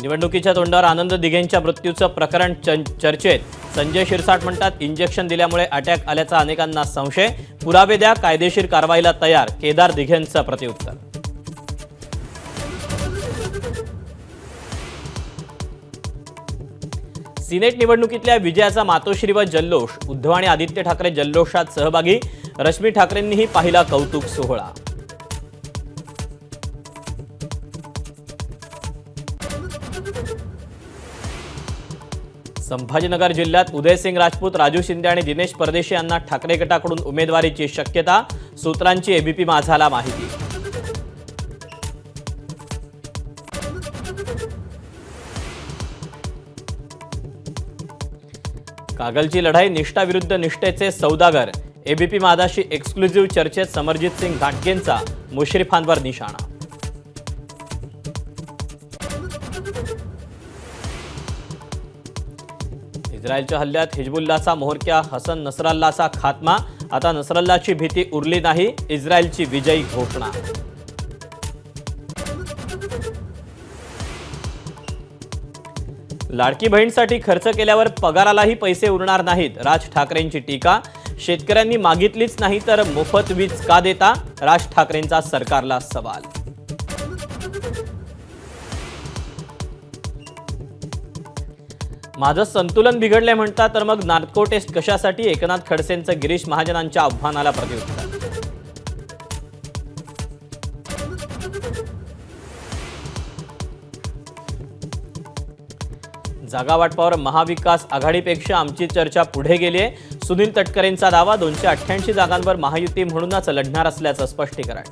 निवडणुकीच्या तोंडावर आनंद दिघेंच्या मृत्यूचं प्रकरण चर्चेत. संजय शिरसाट म्हणतात, इंजेक्शन दिल्यामुळे अटॅक आल्याचा अनेकांना संशय. पुरावे द्या, कायदेशीर कारवाईला तयार. केदार दिघेंचं प्रत्युत्तर. सिनेट निवडणुकीतल्या विजयाचा मातोश्री व जल्लोष. उद्धव आणि आदित्य ठाकरे जल्लोषात सहभागी. रश्मी ठाकरेंनीही पाहिला कौतुक सोहळा. संभाजीनगर जिल्ह्यात उदयसिंग राजपूत, राजू शिंदे आणि दिनेश परदेशी यांना ठाकरे गटाकडून उमेदवारीची शक्यता. सूत्रांची एबीपी माझाला माहिती. कागलची लढाई, निष्ठा विरुद्ध निष्ठेचे सौदागर. एबीपी माझाशी एक्सक्लुझिव्ह चर्चेत समरजित सिंग घाटगेंचा मुश्रीफांवर निशाणा. इस्रायलच्या हल्ल्यात हिजबुल्लाचा म्होरक्या हसन नसरल्लाचा खात्मा. आता नसरल्लाची भीती उरली नाही. इस्रायलची विजयी घोषणा. लाडकी बहीणसाठी खर्च केल्यावर पगारालाही पैसे उरणार नाहीत. राज ठाकरेंची टीका. शेतकऱ्यांनी मागितलीच नाही तर मोफत वीज का देता? राज ठाकरेंचा सरकारला सवाल. माझं संतुलन बिघडलंय म्हणता तर मग नार्को टेस्ट कशासाठी? एकनाथ खडसेंचं गिरीश महाजनांच्या आव्हानाला प्रत्युत्तर. जागा वाटपावर महाविकास आघाडीपेक्षा आमची चर्चा पुढे गेली आहे. सुनील तटकरेंचा दावा. 288 जागांवर महायुती म्हणूनच लढणार असल्याचं स्पष्टीकरण.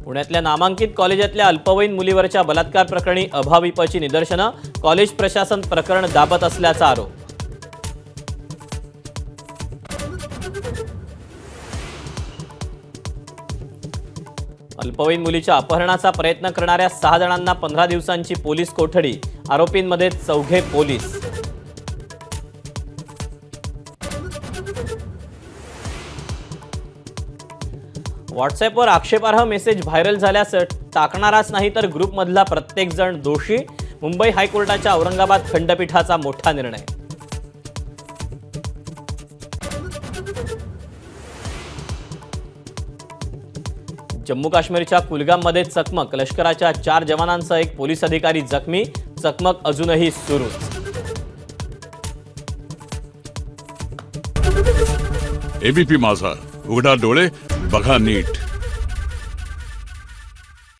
पुण्यातल्या नामांकित कॉलेजातल्या अल्पवयीन मुलीवरच्या बलात्कार प्रकरणी अभाविपची निदर्शनं. कॉलेज प्रशासन प्रकरण दाबत असल्याचा आरोप. अल्पवयीन मुलीच्या अपहरणाचा प्रयत्न करणाऱ्या 6 जणांना 15 दिवसांची पोलीस कोठडी. आरोपींमध्ये 4 पोलीस. व्हॉट्सअॅपवर आक्षेपार्ह मेसेज व्हायरल झाल्यास टाकणाराच नाही तर ग्रुपमधला प्रत्येक जण दोषी. मुंबई हायकोर्टाच्या औरंगाबाद खंडपीठाचा मोठा निर्णय. जम्मू काश्मीरच्या कुलगाममध्ये चकमक. लष्कराच्या 4 जवानांसह 1 पोलीस अधिकारी जखमी. चकमक अजूनही सुरूच. एबीपी माझा, उघडा डोळे बघा नीट.